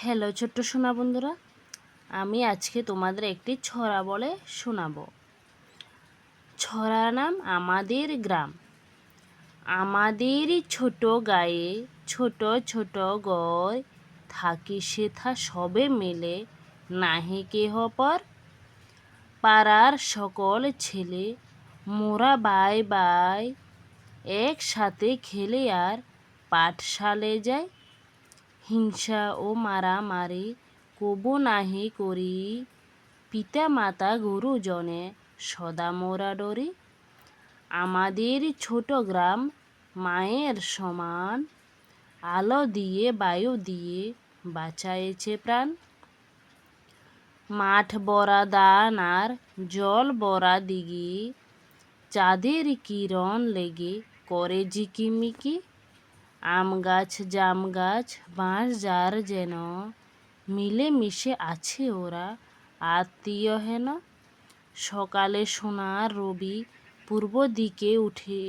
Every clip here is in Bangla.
হ্যালো ছোট্ট সোনা বন্ধুরা, আমি আজকে তোমাদের একটি ছড়া বলে শোনাবো। ছড়ার নাম আমাদের গ্রাম। আমাদের ছোট গায়ে ছোট ছোট গয়, থাকি সেথা সবে মিলে নাহি কেহ পর। পাড়ার সকল ছেলে মোরা বাই বাই, একসাথে খেলে আর পাঠশালে যাই। হিংসা ও মারামারি কবু নাহি করি, পিতা মাতা গুরুজনে সদা মোরা ডরি। আমাদের ছোট গ্রাম মায়ের সমান, আলো দিয়ে বায়ু দিয়ে বাঁচায়েছে প্রাণ। মাঠ ভরা ধান আর জল ভরা দিঘি, চাঁদের কিরণ লেগে করে ঝিকিমিকি। আম গাছ জাম গাছ বাঁশ যার যেন, মিলে মিশে আছে ওরা আত্মীয় হেন। সকালে সোনার রবি পূর্ব দিকে উঠে,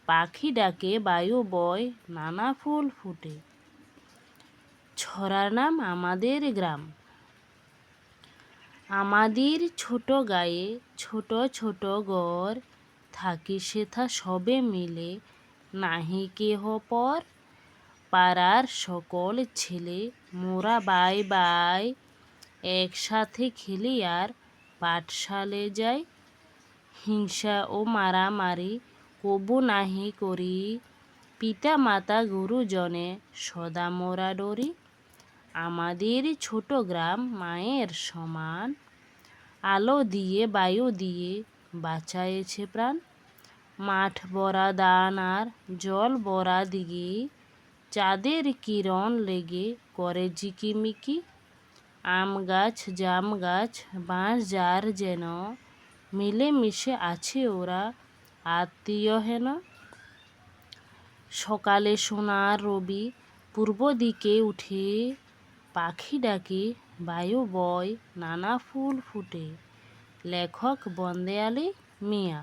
পাখি ডাকে বায়ু বয় নানা ফুল ফুটে। ছড়ার নাম আমাদের গ্রাম। আমাদের ছোট গায়ে ছোট ছোট ঘর, থাকি সেথা সবে মিলে নাহি কেহ পর। পাড়ার সকল ছেলে মোরা বাই বাই, একসাথে খেলি আর পাঠশালে যাই। হিংসা ও মারামারি কবু নাহি করি, পিতা মাতা গুরুজনে সদা মোরা ডরি। আমাদের ছোট গ্রাম মায়ের সমান, আলো দিয়ে বায়ু দিয়ে বাঁচায়েছে প্রাণ। মাঠ ভরা ধান আর জল ভরা দিঘি, চাঁদের কিরণ লেগে করে ঝিকিমিকি। আম গাছ জাম গাছ বাঁশ যার যেন, মিলে মিশে আছে ওরা আত্মীয় হেন। সকালে সোনার রবি পূর্ব দিকে উঠে, পাখি ডাকে বায়ু বয় নানা ফুল ফুটে। লেখক বন্দেয়ালী মিয়া।